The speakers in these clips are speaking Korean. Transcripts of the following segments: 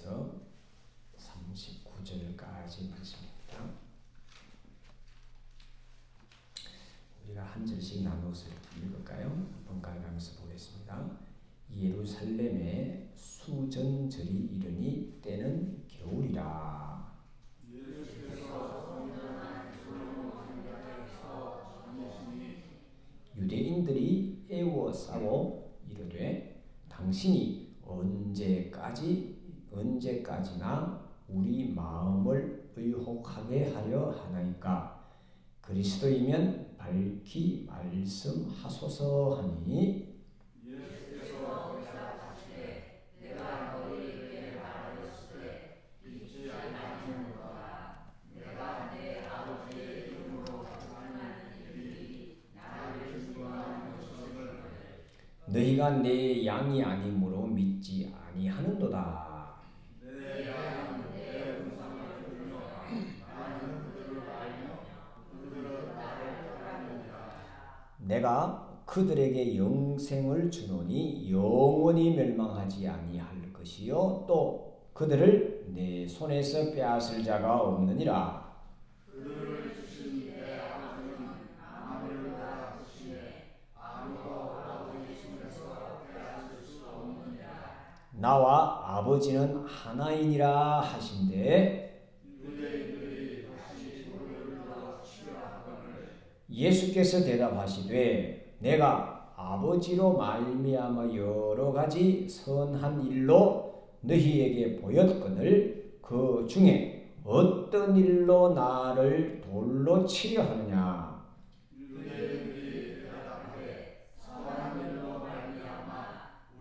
1절에서 39절까지 말씀입니다. 우리가 한 절씩 나눠서 읽을까요? 한번 가면서 보겠습니다. 예루살렘에 수전절이 이르니 때는 겨울이라. 유대인들이 애워싸고 이르되 당신이 언제까지나 우리 마음을 의혹하게 하려 하나이까. 그리스도이면 밝히 말씀하소서 하니 예수께서 보시되 내가 너희에게 말하였으되 믿지 아니하는도다. 내가 내 아버지의 이름으로 하는 일이 나를 증거하는 것을 너희가 내 양이 아니므로 믿지 아니하는도다. 내가 그들에게 영생을 주노니 영원히 멸망하지 아니할 것이요 또 그들을 내 손에서 빼앗을 자가 없느니라. 그들을 주신 내 아버지는 아무나 주시네 아무도 아버지 손에서 빼앗을 수 없느니라. 나와 아버지는 하나이니라 하신대. 예수께서 대답하시되 내가 아버지로 말미암아 여러 가지 선한 일로 너희에게 보였거늘 그 중에 어떤 일로 나를 돌로 치려 하느냐. 유대인들이 대답하되 선한 일로 말미암아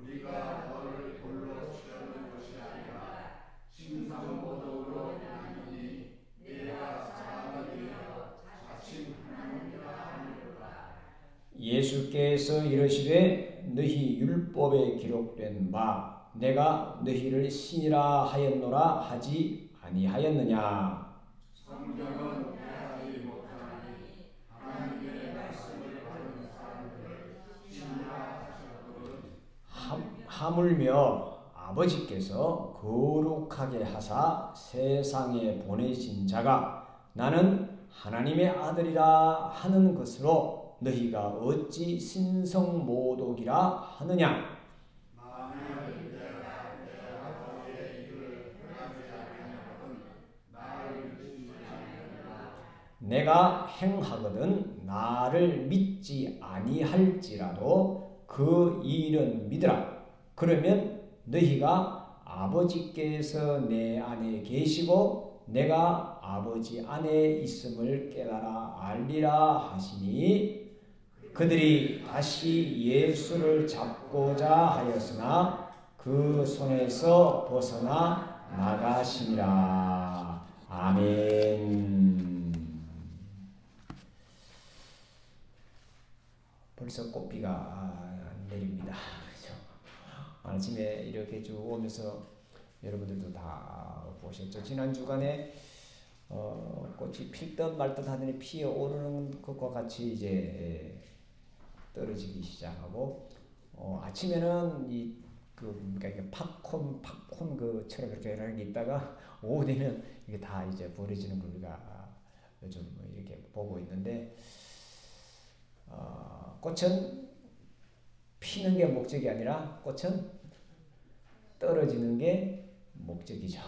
우리가 너를 돌로 치려는 것이 아니라 신상모독으로 인하니 내가 사람을 위하여 자칭 예수께서 이르시되 너희 율법에 기록된 바 내가 너희를 신이라 하였노라 하지 아니하였느냐. 성경은 하지 못하니 하나님의 말씀을 받은 사람들을 신이라 하셨거든. 하물며 아버지께서 거룩하게 하사 세상에 보내신 자가 나는 하나님의 아들이라 하는 것으로 너희가 어찌 신성모독이라 하느냐. 만일 내가 내 아버지의 일을 행하지 아니하거든 나를 믿지 아니하느냐. 내가 행하거든 나를 믿지 아니할지라도 그 일은 믿으라. 그러면 너희가 아버지께서 내 안에 계시고 내가 아버지 안에 있음을 깨달아 알리라 하시니 그들이 다시 예수를 잡고자 하였으나 그 손에서 벗어나 나가시니라. 아멘. 벌써 꽃비가 내립니다. 그렇죠? 아침에 이렇게 쭉 오면서 여러분들도 다 보셨죠? 지난 주간에 꽃이 필 듯 말 듯 하더니 피어오르는 것과 같이 이제 떨어지기 시작하고 아침에는 그러니까 팝콘 그처럼 이렇게 이런 게 있다가 오후 되면 이게 다 이제 버려지는 걸 우리가 요즘 이렇게 보고 있는데 꽃은 피는 게 목적이 아니라 꽃은 떨어지는 게 목적이죠.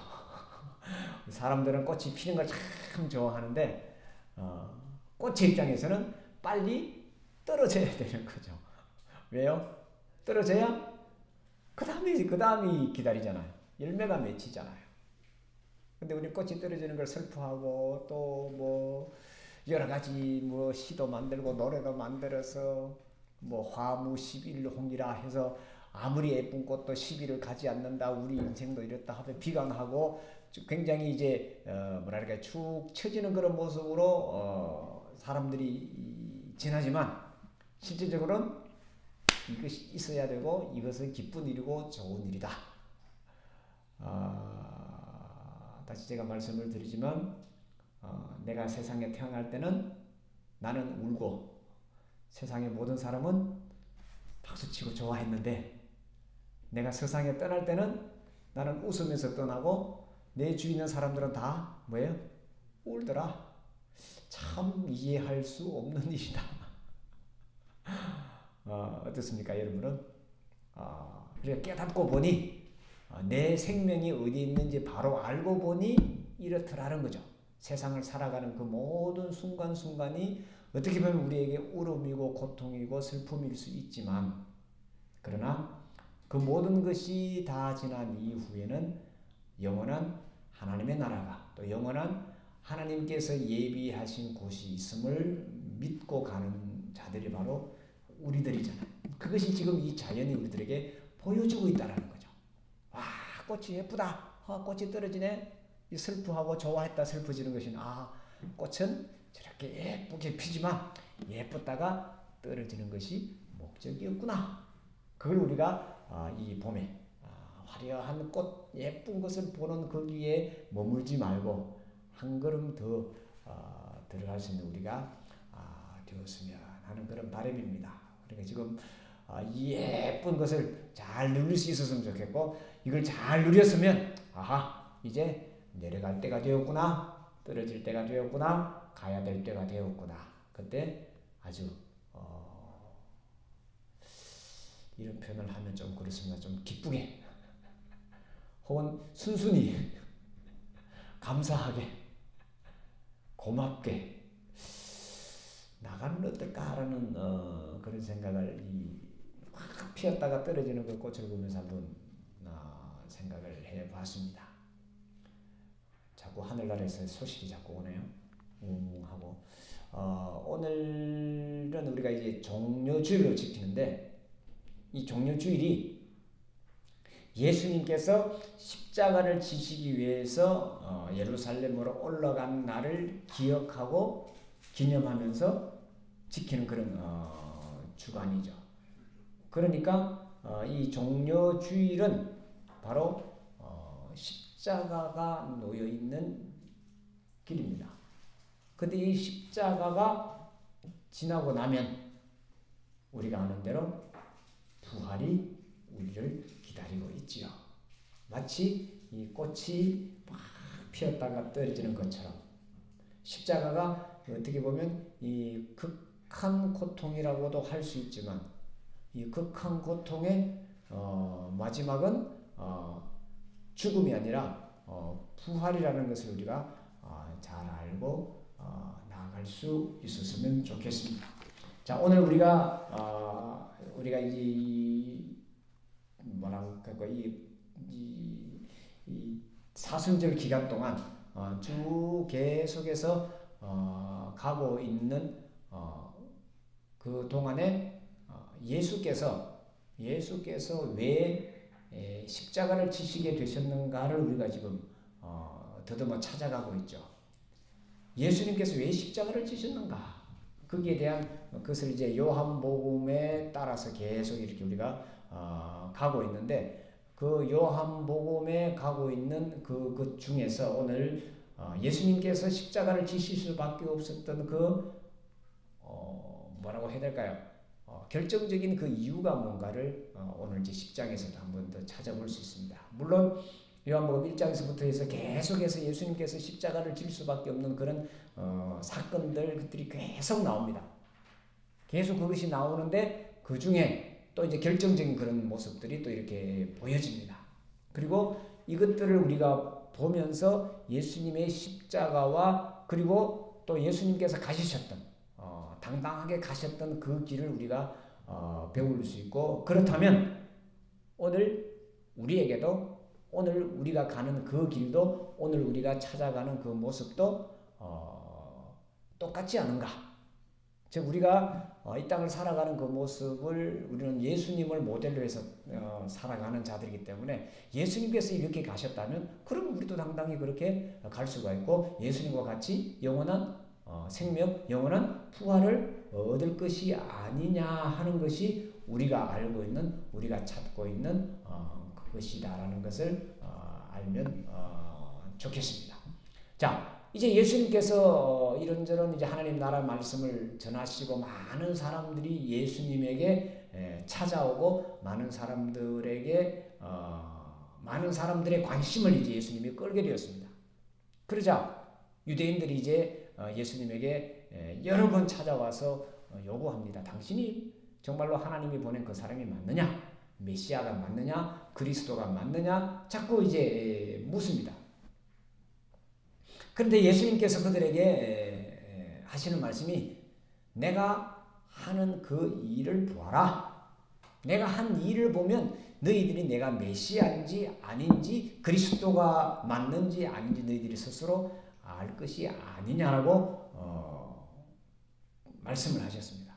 사람들은 꽃이 피는 걸 참 좋아하는데 꽃의 입장에서는 빨리 떨어져야 되는 거죠. 왜요? 떨어져야 그 다음이 기다리잖아요. 열매가 맺히잖아요. 근데 우리 꽃이 떨어지는 걸 슬퍼하고 또 뭐 여러 가지 뭐 시도 만들고 노래도 만들어서 뭐 화무 11홍이라 해서 아무리 예쁜 꽃도 시비를 가지 않는다. 우리 인생도 이렇다 하면 비관하고 굉장히 이제 뭐랄까 축 처지는 그런 모습으로 사람들이 지나지만 실질적으로는 이것이 있어야 되고 이것은 기쁜 일이고 좋은 일이다. 다시 제가 말씀을 드리지만 내가 세상에 태어날 때는 나는 울고 세상의 모든 사람은 박수치고 좋아했는데 내가 세상에 떠날 때는 나는 웃으면서 떠나고 내 주위 있는 사람들은 다 뭐예요? 울더라. 참 이해할 수 없는 일이다. 어떻습니까, 여러분은? 우리가 깨닫고 보니 내 생명이 어디 있는지 바로 알고 보니 이렇더라는 거죠. 세상을 살아가는 그 모든 순간순간이 어떻게 보면 우리에게 울음이고 고통이고 슬픔일 수 있지만, 그러나 그 모든 것이 다 지난 이후에는 영원한 하나님의 나라가, 또 영원한 하나님께서 예비하신 곳이 있음을 믿고 가는 자들이 바로 우리들이잖아요. 그것이 지금 이 자연이 우리들에게 보여주고 있다는 거죠. 와, 꽃이 예쁘다. 꽃이 떨어지네. 슬프하고 좋아했다 슬퍼지는 것이, 꽃은 저렇게 예쁘게 피지만 예쁘다가 떨어지는 것이 목적이었구나. 그걸 우리가 이 봄에 화려한 꽃 예쁜 것을 보는 거기에 머물지 말고 한 걸음 더 들어갈 수 있는 우리가 되었으면 하는 그런 바람입니다. 그러니까 지금 이 예쁜 것을 잘 누릴 수 있었으면 좋겠고, 이걸 잘 누렸으면 이제 내려갈 때가 되었구나, 떨어질 때가 되었구나, 가야 될 때가 되었구나. 그때 아주 이런 표현을 하면 좀 그렇습니다. 좀 기쁘게 혹은 순순히 감사하게 고맙게 나가는 어떨까라는 그런 생각을 확 피었다가 떨어지는 그 꽃을 보면서 한번 생각을 해봤습니다. 자꾸 하늘나라에서 소식이 자꾸 오네요. 하고 오늘은 우리가 이제 종려주일을 지키는데, 이 종려주일이 예수님께서 십자가를 지시기 위해서 예루살렘으로 올라간 날을 기억하고 기념하면서 지키는 그런 주간이죠. 그러니까 이 종려주일은 바로 십자가가 놓여 있는 길입니다. 근데 이 십자가가 지나고 나면 우리가 아는 대로 부활이 우리를 기다리고 있지요. 마치 이 꽃이 막 피었다가 떨어지는 것처럼 십자가가 어떻게 보면 이 극한 고통이라고도 할 수 있지만, 이 극한 고통의 마지막은 죽음이 아니라 부활이라는 것을 우리가 잘 알고 나아갈 수 있었으면 좋겠습니다. 자, 오늘 우리가 이 사순절 기간 동안 쭉 계속해서 가고 있는 그 동안에 예수께서 왜 십자가를 지시게 되셨는가를 우리가 지금 더듬어 찾아가고 있죠. 예수님께서 왜 십자가를 지셨는가? 거기에 대한 것을 이제 요한복음에 따라서 계속 이렇게 우리가 가고 있는데, 그 요한복음에 가고 있는 그 중에서 오늘 예수님께서 십자가를 지실 수밖에 없었던 그 뭐라고 해야 될까요? 결정적인 그 이유가 뭔가를 오늘 이제 10장에서도 한번 더 찾아볼 수 있습니다. 물론 요한복음 1장에서부터 해서 계속해서 예수님께서 십자가를 질 수밖에 없는 그런 사건들, 그들이 계속 나옵니다. 계속 그것이 나오는데 그 중에 또 이제 결정적인 그런 모습들이 또 이렇게 보여집니다. 그리고 이것들을 우리가 보면서 예수님의 십자가와 그리고 또 예수님께서 가시셨던 당당하게 가셨던 그 길을 우리가 배울 수 있고, 그렇다면 오늘 우리에게도 오늘 우리가 가는 그 길도 오늘 우리가 찾아가는 그 모습도 똑같지 않은가? 즉 우리가 이 땅을 살아가는 그 모습을 우리는 예수님을 모델로 해서 살아가는 자들이기 때문에 예수님께서 이렇게 가셨다면 그럼 우리도 당당히 그렇게 갈 수가 있고 예수님과 같이 영원한 생명, 영원한 부활을 얻을 것이 아니냐 하는 것이 우리가 알고 있는, 우리가 찾고 있는 그것이다라는 것을 알면 좋겠습니다. 자, 이제 예수님께서 이런저런 이제 하나님 나라 말씀을 전하시고 많은 사람들이 예수님에게 찾아오고 많은 사람들에게 많은 사람들의 관심을 이제 예수님이 끌게 되었습니다. 그러자 유대인들이 이제 예수님에게 여러 번 찾아와서 요구합니다. 당신이 정말로 하나님이 보낸 그 사람이 맞느냐? 메시아가 맞느냐? 그리스도가 맞느냐? 자꾸 이제 묻습니다. 그런데 예수님께서 그들에게 하시는 말씀이 내가 하는 그 일을 보아라. 내가 한 일을 보면 너희들이 내가 메시아인지 아닌지 그리스도가 맞는지 아닌지 너희들이 스스로 알 것이 아니냐라고 말씀을 하셨습니다.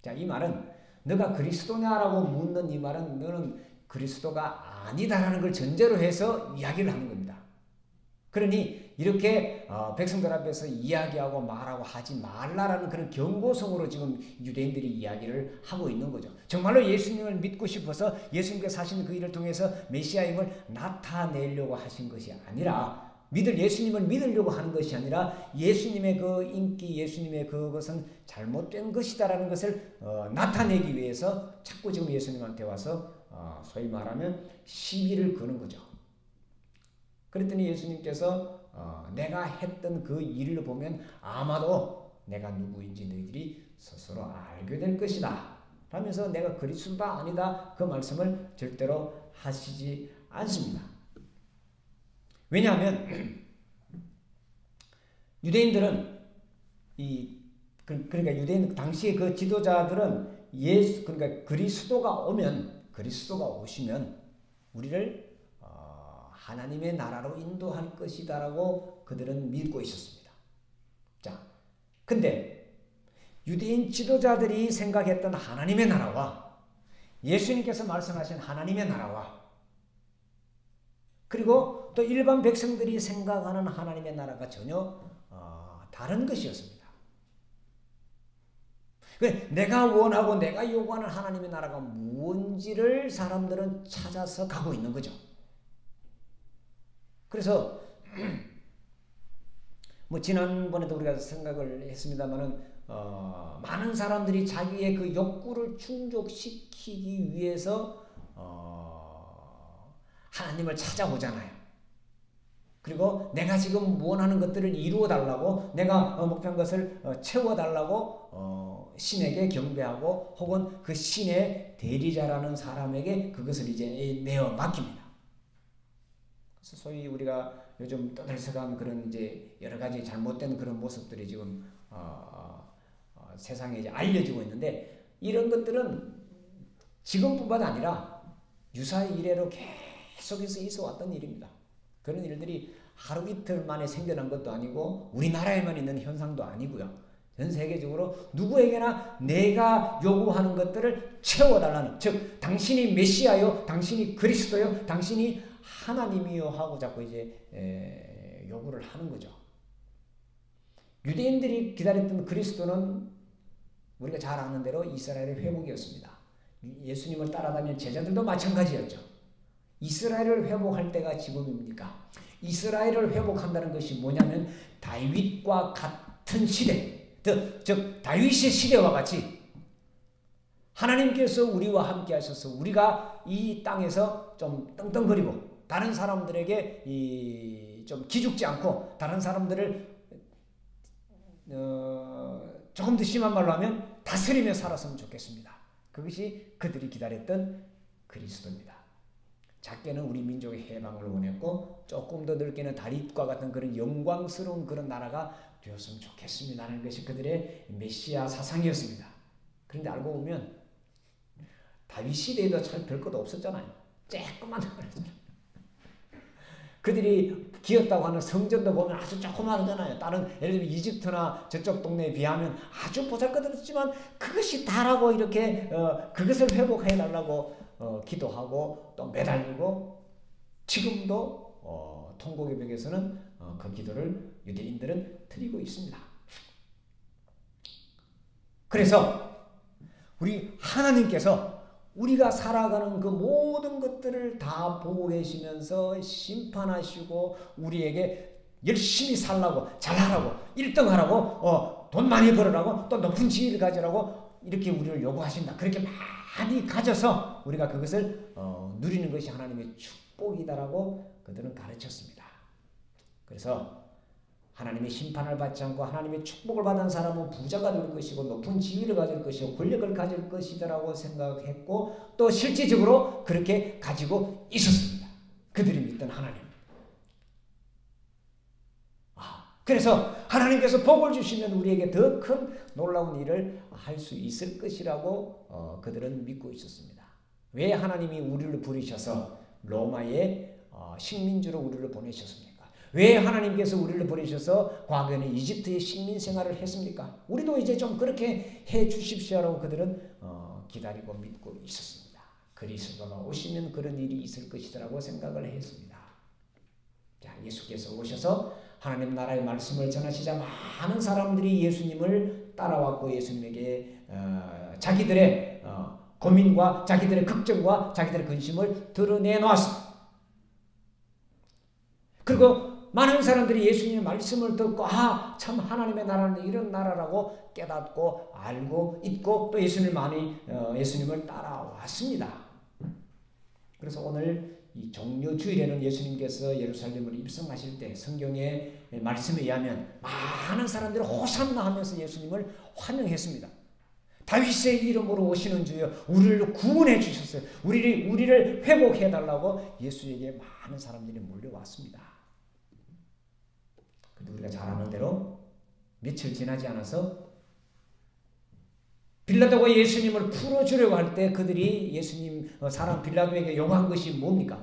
자, 이 말은 너가 그리스도냐라고 묻는 이 말은 너는 그리스도가 아니다라는 걸 전제로 해서 이야기를 하는 겁니다. 그러니 이렇게 백성들 앞에서 이야기하고 말하고 하지 말라라는 그런 경고성으로 지금 유대인들이 이야기를 하고 있는 거죠. 정말로 예수님을 믿고 싶어서 예수님께서 하신 그 일을 통해서 메시아임을 나타내려고 하신 것이 아니라 예수님을 믿으려고 하는 것이 아니라 예수님의 그 인기, 예수님의 그것은 잘못된 것이다라는 것을 나타내기 위해서 자꾸 지금 예수님한테 와서 소위 말하면 시비를 거는 거죠. 그랬더니 예수님께서 내가 했던 그 일을 보면 아마도 내가 누구인지 너희들이 스스로 알게 될 것이다 하면서 내가 그리스도다 아니다 그 말씀을 절대로 하시지 않습니다. 왜냐하면 유대인들은 그러니까 유대인 당시의 그 지도자들은 그러니까 그리스도가 오시면 우리를 하나님의 나라로 인도할 것이다라고 그들은 믿고 있었습니다. 자, 근데 유대인 지도자들이 생각했던 하나님의 나라와 예수님께서 말씀하신 하나님의 나라와 그리고 또 일반 백성들이 생각하는 하나님의 나라가 전혀 다른 것이었습니다. 내가 원하고 내가 요구하는 하나님의 나라가 무엇인지를 사람들은 찾아서 가고 있는 거죠. 그래서 뭐 지난번에도 우리가 생각을 했습니다마는 많은 사람들이 자기의 그 욕구를 충족시키기 위해서 하나님을 찾아오잖아요. 그리고 내가 지금 원하는 것들을 이루어 달라고 내가 목표한 것을 채워 달라고 신에게 경배하고 혹은 그 신의 대리자라는 사람에게 그것을 이제 내어 맡깁니다. 그래서 소위 우리가 요즘 떠들썩한 그런 이제 여러 가지 잘못된 그런 모습들이 지금 세상에 이제 알려지고 있는데 이런 것들은 지금뿐만 아니라 유사의 이래로 계속해서 있어 왔던 일입니다. 그런 일들이 하루 이틀 만에 생겨난 것도 아니고 우리나라에만 있는 현상도 아니고요. 전 세계적으로 누구에게나 내가 요구하는 것들을 채워달라는, 즉 당신이 메시아요, 당신이 그리스도요, 당신이 하나님이요 하고 자꾸 이제 요구를 하는 거죠. 유대인들이 기다렸던 그리스도는 우리가 잘 아는 대로 이스라엘의 회복이었습니다. 예수님을 따라다니는 제자들도 마찬가지였죠. 이스라엘을 회복할 때가 지금입니까? 이스라엘을 회복한다는 것이 뭐냐면 다윗과 같은 시대, 즉 다윗의 시대와 같이 하나님께서 우리와 함께 하셔서 우리가 이 땅에서 좀 떵떵거리고 다른 사람들에게 좀 기죽지 않고 다른 사람들을 조금 더 심한 말로 하면 다스리며 살았으면 좋겠습니다. 그것이 그들이 기다렸던 그리스도입니다. 작게는 우리 민족의 해방을 원했고 조금 더 넓게는 다윗과 같은 그런 영광스러운 그런 나라가 되었으면 좋겠습니다라는 것이 그들의 메시아 사상이었습니다. 그런데 알고 보면 다윗 시대에도 참 별것도 없었잖아요. 조그만 나라잖아요. 그들이 기었다고 하는 성전도 보면 아주 조그마하잖아요. 다른 예를 들면 이집트나 저쪽 동네에 비하면 아주 보잘것없지만 그것이 다라고 이렇게 그것을 회복해달라고 기도하고 또 매달리고 지금도 통곡의 벽에서는 그 기도를 유대인들은 드리고 있습니다. 그래서 우리 하나님께서 우리가 살아가는 그 모든 것들을 다 보고 계시면서 심판하시고 우리에게 열심히 살라고 잘하라고 1등 하라고 돈 많이 벌으라고 또 높은 지위를 가지라고 이렇게 우리를 요구하신다. 그렇게 많이 가져서 우리가 그것을 누리는 것이 하나님의 축복이다라고 그들은 가르쳤습니다. 그래서 하나님의 심판을 받지 않고 하나님의 축복을 받은 사람은 부자가 될 것이고 높은 지위를 가질 것이고 권력을 가질 것이다라고 생각했고 또 실질적으로 그렇게 가지고 있었습니다. 그들이 믿던 하나님. 그래서 하나님께서 복을 주시면 우리에게 더 큰 놀라운 일을 할 수 있을 것이라고 그들은 믿고 있었습니다. 왜 하나님이 우리를 부르셔서 로마의 식민지로 우리를 보내셨습니까? 왜 하나님께서 우리를 보내셔서 과거에는 이집트의 식민 생활을 했습니까? 우리도 이제 좀 그렇게 해 주십시오라고 그들은 기다리고 믿고 있었습니다. 그리스도가 오시면 그런 일이 있을 것이라고 생각을 했습니다. 자, 예수께서 오셔서 하나님 나라의 말씀을 전하시자 많은 사람들이 예수님을 따라왔고 예수님에게 자기들의 고민과 자기들의 걱정과 자기들의 근심을 드러내놓았습니다. 그리고 많은 사람들이 예수님의 말씀을 듣고 참 하나님의 나라는 이런 나라라고 깨닫고 알고 있고 또 예수님을 따라왔습니다. 그래서 오늘 이 종려주일에는 예수님께서 예루살렘을 입성하실 때 성경의 말씀에 의하면 많은 사람들이 호산나 하면서 예수님을 환영했습니다. 다윗의 이름으로 오시는 주여 우리를 구원해 주셨어요. 우리를 회복해 달라고 예수에게 많은 사람들이 몰려왔습니다. 근데 우리가 잘 아는 대로 며칠 지나지 않아서 빌라도가 예수님을 풀어주려고 할 때 그들이 예수님 사람 빌라도에게 요구한 것이 뭡니까?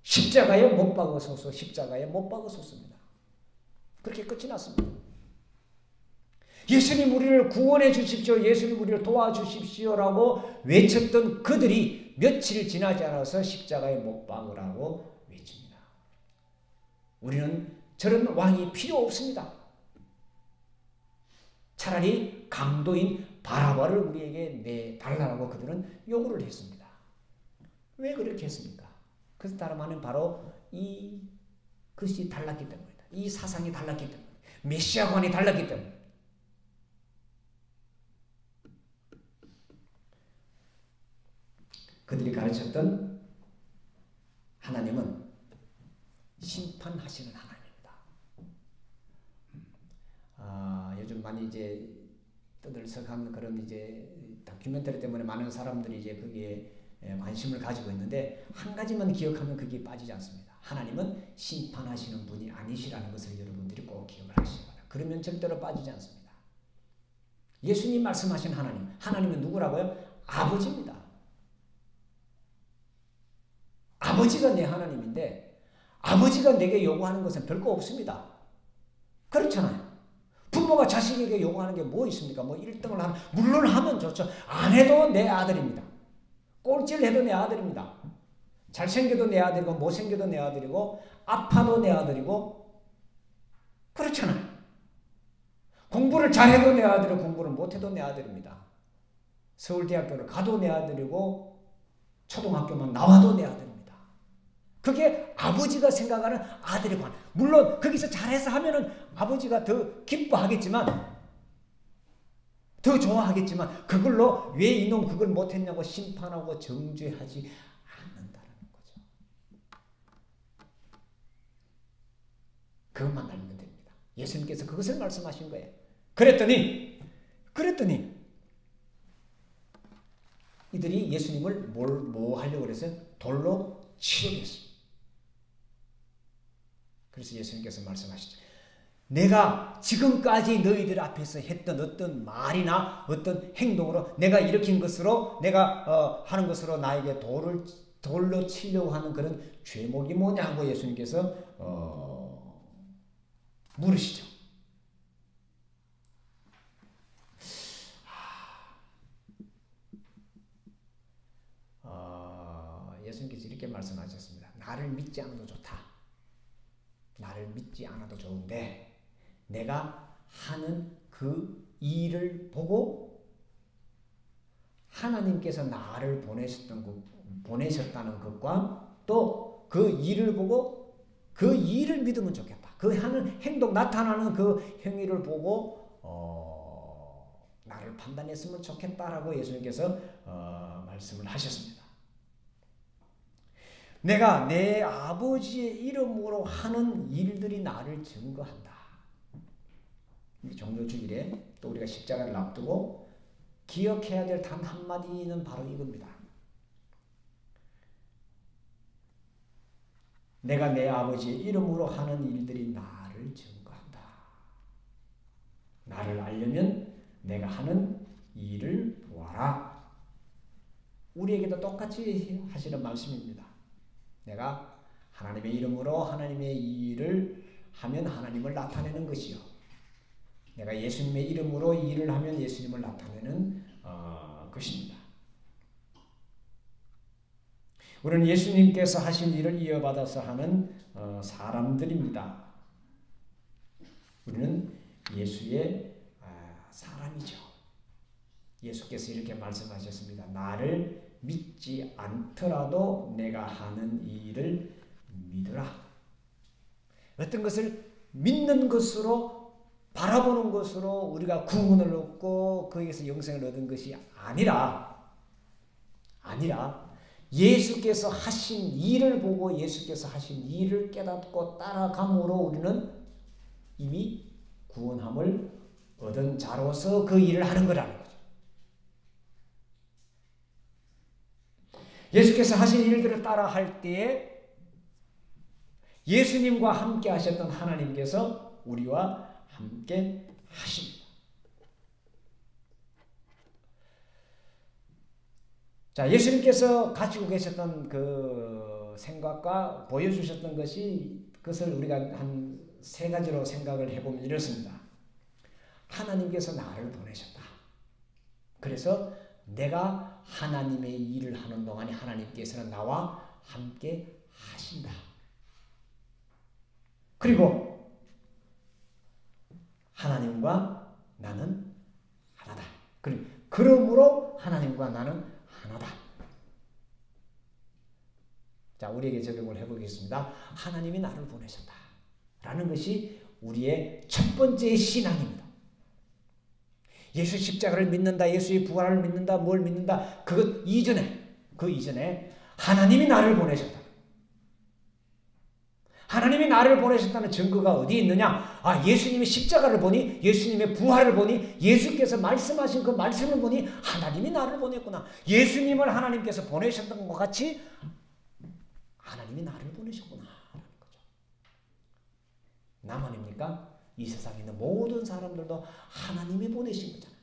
십자가에 못 박으소서, 십자가에 못 박으소서입니다. 그렇게 끝이 났습니다. 예수님 우리를 구원해 주십시오. 예수님 우리를 도와주십시오라고 외쳤던 그들이 며칠 지나지 않아서 십자가에 못 박으라고 외칩니다. 우리는 저런 왕이 필요 없습니다. 차라리 강도인 바라바를 우리에게 내달라고 그들은 요구를 했습니다. 왜 그렇게 했습니까? 그래서 다름 아닌 바로 이 것이 달랐기 때문이다. 이 사상이 달랐기 때문에 메시아관이 달랐기 때문에 그들이 가르쳤던 하나님은 심판하시는 하나님입니다. 요즘 많이 이제 떠들썩한 그런 이제 다큐멘터리 때문에 많은 사람들이 이제 거기에 관심을 가지고 있는데 한 가지만 기억하면 그게 빠지지 않습니다. 하나님은 심판하시는 분이 아니시라는 것을 여러분들이 꼭 기억을 하셔야 합니다. 그러면 절대로 빠지지 않습니다. 예수님 말씀하신 하나님은 누구라고요? 아버지입니다. 아버지가 내 하나님인데 아버지가 내게 요구하는 것은 별거 없습니다. 그렇잖아요. 부모가 자식에게 요구하는 게 뭐 있습니까? 뭐 1등을 하면 물론 하면 좋죠. 안 해도 내 아들입니다. 꼴찌를 해도 내 아들입니다. 잘생겨도 내 아들이고 못생겨도 내 아들이고 아파도 내 아들이고 그렇잖아요. 공부를 잘해도 내 아들이고 공부를 못해도 내 아들입니다. 서울대학교를 가도 내 아들이고 초등학교만 나와도 내 아들입니다. 그게 아버지가 생각하는 아들의 관. 물론 거기서 잘해서 하면은 아버지가 더 기뻐하겠지만 더 좋아하겠지만 그걸로 왜 이놈 그걸 못했냐고 심판하고 정죄하지 않는다는 거죠. 그것만 알면 됩니다. 예수님께서 그것을 말씀하신 거예요. 그랬더니 이들이 예수님을 뭐 하려고 그랬어요? 돌로 치려고 했습니다. 그래서 예수님께서 말씀하시죠. 내가 지금까지 너희들 앞에서 했던 어떤 말이나 어떤 행동으로 내가 일으킨 것으로 내가 하는 것으로 나에게 돌로 치려고 하는 그런 죄목이 뭐냐고 예수님께서 물으시죠. 예수님께서 이렇게 말씀하셨습니다. 나를 믿지 않아도 좋다. 나를 믿지 않아도 좋은데 내가 하는 그 일을 보고 하나님께서 나를 보내셨다는 것과 또 그 일을 보고 그 일을 믿으면 좋겠다. 그 하는 행동 나타나는 그 행위를 보고 나를 판단했으면 좋겠다라고 예수님께서 말씀을 하셨습니다. 내가 내 아버지의 이름으로 하는 일들이 나를 증거한다. 종료주일에 또 우리가 십자가를 앞두고 기억해야 될 단 한마디는 바로 이겁니다. 내가 내 아버지의 이름으로 하는 일들이 나를 증거한다. 나를 알려면 내가 하는 일을 보아라. 우리에게도 똑같이 하시는 말씀입니다. 내가 하나님의 이름으로 하나님의 일을 하면 하나님을 나타내는 것이요. 내가 예수님의 이름으로 일을 하면 예수님을 나타내는 것입니다. 우리는 예수님께서 하신 일을 이어받아서 하는 사람들입니다. 우리는 예수의 사람이죠. 예수께서 이렇게 말씀하셨습니다. 나를 믿지 않더라도 내가 하는 일을 믿으라. 어떤 것을 믿는 것으로 바라보는 것으로 우리가 구원을 얻고 거기에서 영생을 얻은 것이 아니라 예수께서 하신 일을 보고 예수께서 하신 일을 깨닫고 따라감으로 우리는 이미 구원함을 얻은 자로서 그 일을 하는 거라는 거죠. 예수께서 하신 일들을 따라 할 때에 예수님과 함께 하셨던 하나님께서 우리와 함께 하십니다. 자, 예수님께서 가지고 계셨던 그 생각과 보여주셨던 그것을 우리가 한 세 가지로 생각을 해보면 이렇습니다. 하나님께서 나를 보내셨다. 그래서 내가 하나님의 일을 하는 동안에 하나님께서는 나와 함께 하신다. 그리고 하나님과 나는 하나다. 그러므로 하나님과 나는 하나다. 자, 우리에게 적용을 해보겠습니다. 하나님이 나를 보내셨다. 라는 것이 우리의 첫 번째 신앙입니다. 예수 십자가를 믿는다, 예수의 부활을 믿는다, 뭘 믿는다. 그 이전에 하나님이 나를 보내셨다. 하나님이 나를 보내셨다는 증거가 어디에 있느냐? 예수님의 십자가를 보니, 예수님의 부활을 보니, 예수께서 말씀하신 그 말씀을 보니 하나님이 나를 보냈구나. 예수님을 하나님께서 보내셨던 것 같이 하나님이 나를 보내셨구나. 라는 거죠. 나만입니까? 이 세상에 있는 모든 사람들도 하나님이 보내신 거잖아요.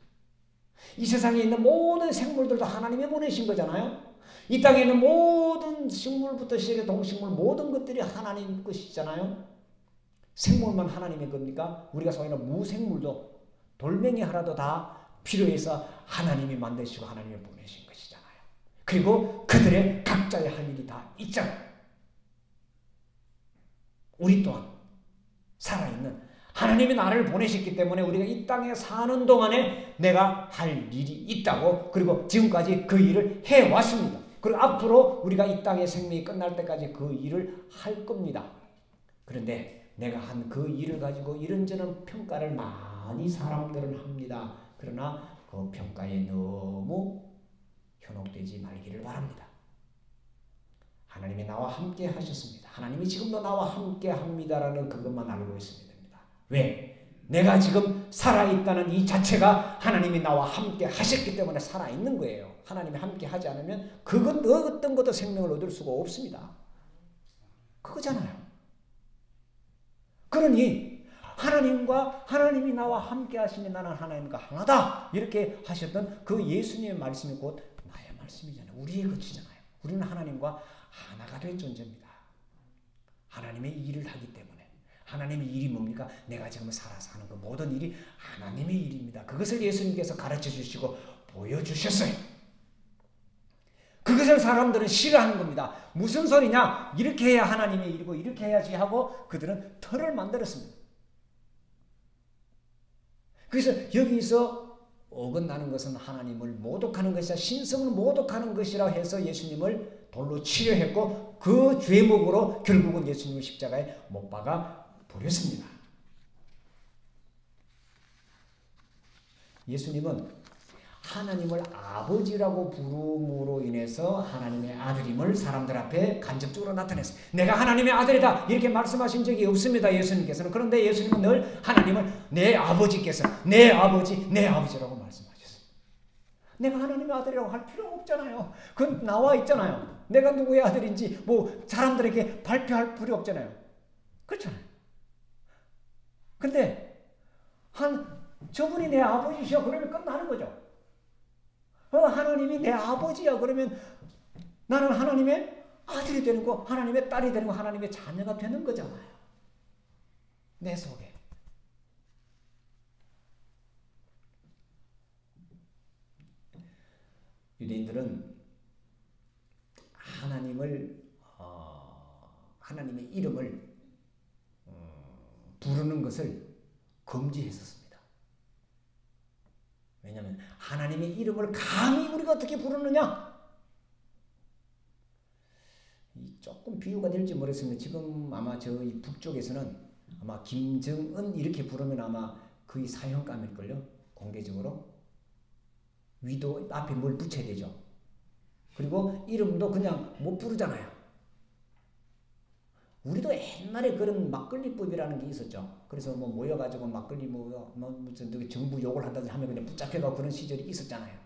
이 세상에 있는 모든 생물들도 하나님이 보내신 거잖아요. 이 땅에 있는 모든 식물부터 시작해 동식물 모든 것들이 하나님 것이잖아요. 생물만 하나님의 겁니까? 우리가 소위하는 무생물도 돌멩이 하나도 다 필요해서 하나님이 만드시고 하나님이 보내신 것이잖아요. 그리고 그들의 각자의 할 일이 다 있잖아요. 우리 또한 살아있는 하나님이 나를 보내셨기 때문에 우리가 이 땅에 사는 동안에 내가 할 일이 있다고, 그리고 지금까지 그 일을 해왔습니다. 그리고 앞으로 우리가 이 땅의 생명이 끝날 때까지 그 일을 할 겁니다. 그런데 내가 한 그 일을 가지고 이런저런 평가를 많이 사람들은 합니다. 그러나 그 평가에 너무 현혹되지 말기를 바랍니다. 하나님이 나와 함께 하셨습니다. 하나님이 지금도 나와 함께 합니다라는 그것만 알고 있습니다. 왜? 내가 지금 살아있다는 이 자체가 하나님이 나와 함께 하셨기 때문에 살아있는 거예요. 하나님이 함께 하지 않으면 어떤 것도 생명을 얻을 수가 없습니다. 그거잖아요. 그러니 하나님이 나와 함께 하시니 나는 하나님과 하나다. 이렇게 하셨던 그 예수님의 말씀이 곧 나의 말씀이잖아요. 우리의 것이잖아요. 우리는 하나님과 하나가 된 존재입니다. 하나님의 일을 하기 때문에. 하나님의 일이 뭡니까? 내가 지금 살아서 하는 그 모든 일이 하나님의 일입니다. 그것을 예수님께서 가르쳐 주시고 보여주셨어요. 그것을 사람들은 싫어하는 겁니다. 무슨 소리냐? 이렇게 해야 하나님의 일이고 이렇게 해야지 하고 그들은 틀을 만들었습니다. 그래서 여기서 어긋나는 것은 하나님을 모독하는 것이야, 신성을 모독하는 것이라 해서 예수님을 돌로 치려했고 그 죄목으로 결국은 예수님을 십자가에 못 박아 버렸습니다. 예수님은 하나님을 아버지라고 부름으로 인해서 하나님의 아들임을 사람들 앞에 간접적으로 나타냈어요. 내가 하나님의 아들이다 이렇게 말씀하신 적이 없습니다. 예수님께서는. 그런데 예수님은 늘 하나님을 내 아버지께서 내 아버지라고 말씀하셨어요. 내가 하나님의 아들이라고 할 필요가 없잖아요. 그건 나와 있잖아요. 내가 누구의 아들인지 뭐 사람들에게 발표할 필요 없잖아요. 그렇잖아요. 근데 저분이 내 아버지시여 그러면 끝나는 거죠. 하나님이 내 아버지야 그러면 나는 하나님의 아들이 되는 거, 하나님의 딸이 되는 거, 하나님의 자녀가 되는 거잖아요. 내 속에. 유대인들은 하나님의 이름을 부르는 것을 금지했었습니다. 왜냐하면 하나님의 이름을 감히 우리가 어떻게 부르느냐? 조금 비유가 될지 모르겠습니다. 지금 아마 저희 북쪽에서는 아마 김정은 이렇게 부르면 아마 거의 사형감일걸요. 공개적으로. 위도 앞에 뭘 붙여야 되죠. 그리고 이름도 그냥 못 부르잖아요. 우리도 옛날에 그런 막걸리법이라는 게 있었죠. 그래서 뭐 모여가지고 막걸리 무슨 정부 욕을 한다든지 하면 그냥 붙잡혀가고 그런 시절이 있었잖아요.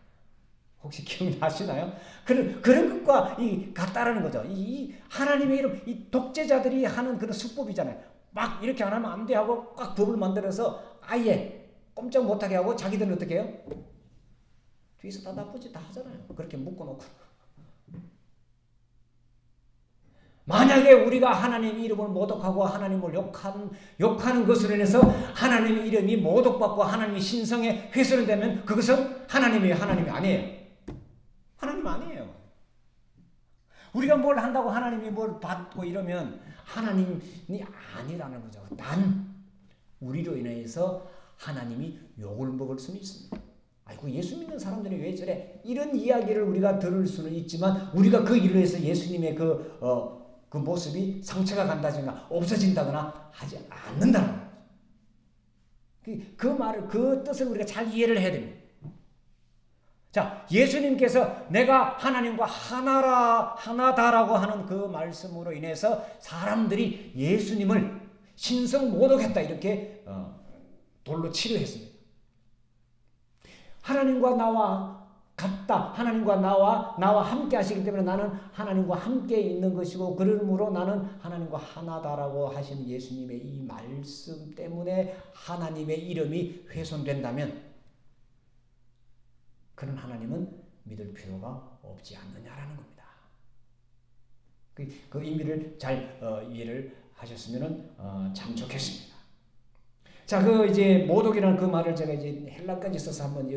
혹시 기억나시나요? 그런 것과 같다라는 거죠. 이 하나님의 이름, 이 독재자들이 하는 그런 수법이잖아요. 막 이렇게 안 하면 안 돼 하고 꽉 법을 만들어서 아예 꼼짝 못하게 하고 자기들은 어떻게 해요? 뒤에서 다 나쁘지 다 하잖아요. 그렇게 묶어놓고. 만약에 우리가 하나님 이름을 모독하고 하나님을 욕하는 것으로 인해서 하나님의 이름이 모독받고 하나님의 신성에 훼손이 되면 그것은 하나님이 아니에요. 하나님 아니에요. 우리가 뭘 한다고 하나님이 뭘 받고 이러면 하나님이 아니라는 거죠. 단 우리로 인해서 하나님이 욕을 먹을 수는 있습니다. 아이고 예수 믿는 사람들이 왜 저래? 이런 이야기를 우리가 들을 수는 있지만 우리가 그 일로 해서 예수님의 그 모습이 상처가 간다거나 없어진다거나 하지 않는다는 거예요. 그 뜻을 우리가 잘 이해를 해야 됩니다. 자, 예수님께서 내가 하나님과 하나다라고 하는 그 말씀으로 인해서 사람들이 예수님을 신성 모독했다 이렇게 돌로 치료했습니다. 하나님과 나와 같다. 하나님과 나와 함께 하시기 때문에 나는 하나님과 함께 있는 것이고 그러므로 나는 하나님과 하나다라고 하신 예수님의 이 말씀 때문에 하나님의 이름이 훼손된다면 그런 하나님은 믿을 필요가 없지 않느냐라는 겁니다. 그 의미를 잘 이해를 하셨으면 참 좋겠습니다. 자, 이제 모독이라는 그 말을 제가 이제 헬라까지 써서 한번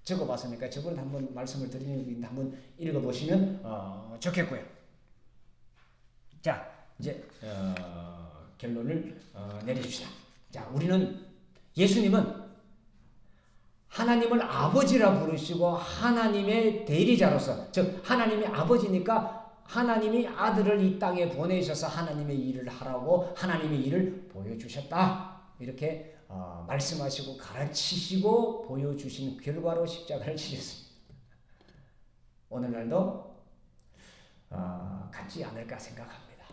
적어봤으니까 저번에 한번 말씀을 드리는 한번 읽어보시면 좋겠고요. 자, 이제 결론을 내려줍시다. 자, 예수님은 하나님을 아버지라 부르시고 하나님의 대리자로서, 즉 하나님이 아버지니까 하나님이 아들을 이 땅에 보내셔서 하나님의 일을 하라고 하나님의 일을 보여주셨다. 이렇게 말씀하시고 가르치시고 보여주신 결과로 십자가를 지셨습니다. 오늘날도 같지 않을까 생각합니다.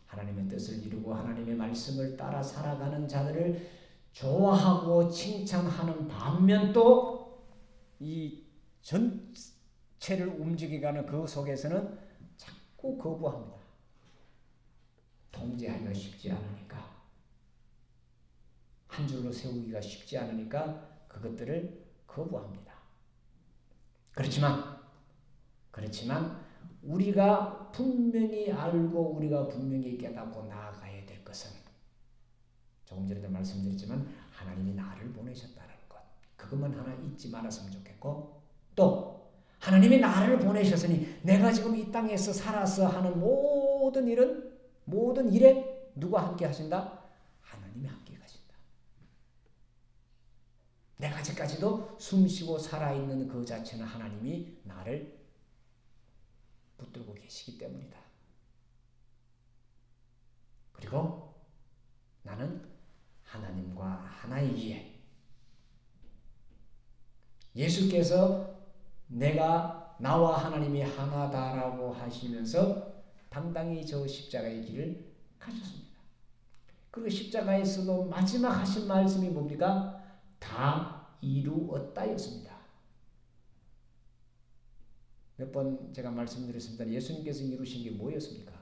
하나님의 뜻을 이루고 하나님의 말씀을 따라 살아가는 자들을 좋아하고 칭찬하는 반면 또 이 전체를 움직이게 하는 그 속에서는 자꾸 거부합니다. 통제하기가 쉽지 않으니까. 한 줄로 세우기가 쉽지 않으니까 그것들을 거부합니다. 그렇지만 우리가 분명히 알고 우리가 분명히 깨닫고 나아가야 될 것은 조금 전에도 말씀드렸지만 하나님이 나를 보내셨다는 것. 그것만 하나 잊지 말았으면 좋겠고 또 하나님이 나를 보내셨으니 내가 지금 이 땅에서 살아서 하는 모든 일에 누가 함께 하신다? 하나님이 함께 가신다. 내가 아직까지도 숨쉬고 살아있는 그 자체는 하나님이 나를 붙들고 계시기 때문이다. 그리고 나는 하나님과 하나이기에 예수께서 내가 나와 하나님이 하나다라고 하시면서 당당히 저 십자가의 길을 가셨습니다. 그리고 십자가에서도 마지막 하신 말씀이 뭡니까? 다 이루었다였습니다. 몇 번 제가 말씀드렸습니다. 예수님께서 이루신 게 뭐였습니까?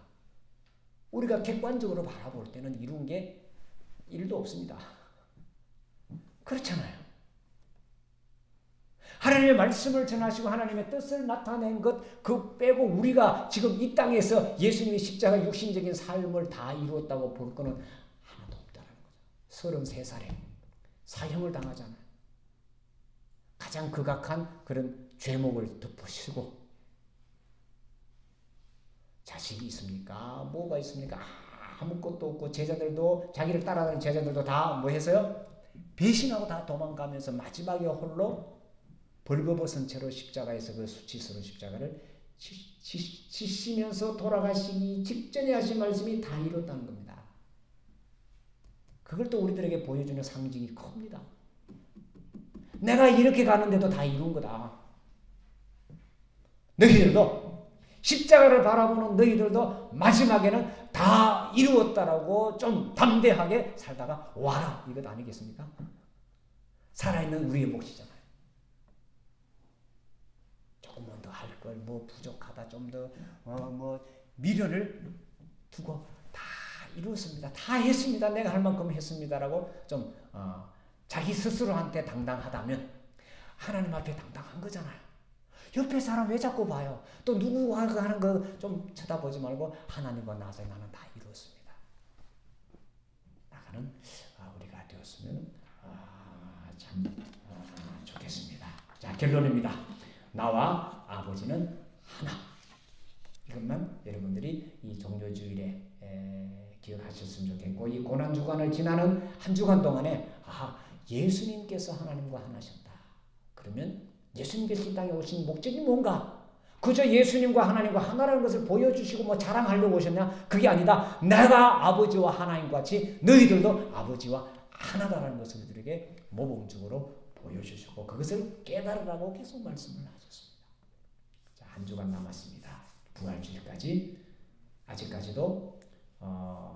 우리가 객관적으로 바라볼 때는 이룬 게 1도 없습니다. 그렇잖아요. 하나님의 말씀을 전하시고 하나님의 뜻을 나타낸 것 그 빼고 우리가 지금 이 땅에서 예수님의 십자가 육신적인 삶을 다 이루었다고 볼 거는 하나도 없다는 거죠. 33살에 사형을 당하잖아요. 가장 극악한 그런 죄목을 덮으시고 자식이 있습니까? 뭐가 있습니까? 아무것도 없고 제자들도 자기를 따라가는 제자들도 다 뭐 했어요? 배신하고 다 도망가면서 마지막에 홀로 벌거벗은 채로 십자가에서 그 수치스러운 십자가를 지시면서 돌아가시기 직전에 하신 말씀이 다 이뤘다는 겁니다. 그걸 또 우리들에게 보여주는 상징이 큽니다. 내가 이렇게 가는데도 다 이룬 거다. 너희들도 십자가를 바라보는 너희들도 마지막에는 다 이루었다라고 좀 담대하게 살다가 와라 이것 아니겠습니까? 살아있는 우리의 몫이잖아요. 조금만 더 할 걸 뭐 부족하다 좀 더 뭐 미련을 두고 다 이루었습니다. 다 했습니다. 내가 할 만큼 했습니다라고 좀 자기 스스로한테 당당하다면 하나님 앞에 당당한 거잖아요. 옆에 사람 왜 자꾸 봐요? 또 누구가 하는 거 좀 쳐다보지 말고 하나님과 나서 나는 다 이루었습니다. 나가는 우리가 되었으면 참 좋겠습니다. 자, 결론입니다. 나와 아버지는 하나. 이것만 여러분들이 이 종료주일에 기억하셨으면 좋겠고 이 고난주간을 지나는 한 주간 동안에 예수님께서 하나님과 하나셨다. 그러면 예수님께서 이 땅에 오신 목적이 뭔가? 그저 예수님과 하나님과 하나라는 것을 보여주시고 뭐 자랑하려고 오셨냐? 그게 아니다. 내가 아버지와 하나님과 같이 너희들도 아버지와 하나다라는 것을 우리들에게 모범적으로 보여주시고 그것을 깨달으라고 계속 말씀을 하셨습니다. 자, 한 주간 남았습니다. 부활주일까지. 아직까지도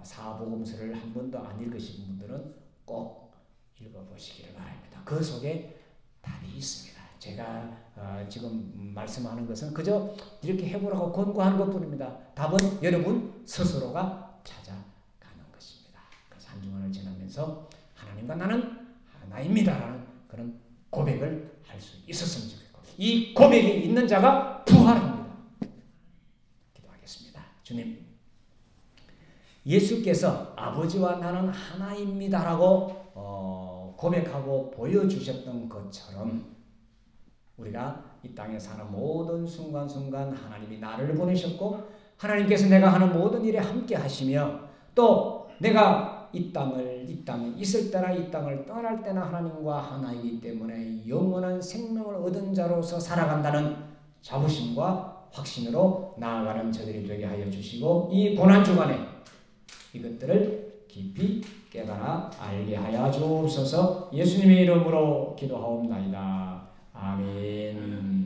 사복음서를 한 번도 안 읽으신 분들은 꼭 읽어보시기를 바랍니다. 그 속에 답이 있습니다. 제가 지금 말씀하는 것은 그저 이렇게 해보라고 권고하는 것뿐입니다. 답은 여러분 스스로가 찾아가는 것입니다. 그래서 한 주간을 지나면서 하나님과 나는 하나입니다라는 그런 고백을 할 수 있었으면 좋겠고 이 고백이 있는 자가 부활합니다. 기도하겠습니다. 주님, 예수께서 아버지와 나는 하나입니다라고 고백하고 보여주셨던 것처럼 우리가 이 땅에 사는 모든 순간순간 하나님이 나를 보내셨고 하나님께서 내가 하는 모든 일에 함께 하시며 또 내가 이 땅에 있을 때나 이 땅을 떠날 때나 하나님과 하나이기 때문에 영원한 생명을 얻은 자로서 살아간다는 자부심과 확신으로 나아가는 저들이 되게 하여 주시고 이 고난주간에 이것들을 깊이 깨달아 알게 하여 주옵소서. 예수님의 이름으로 기도하옵나이다. 아멘.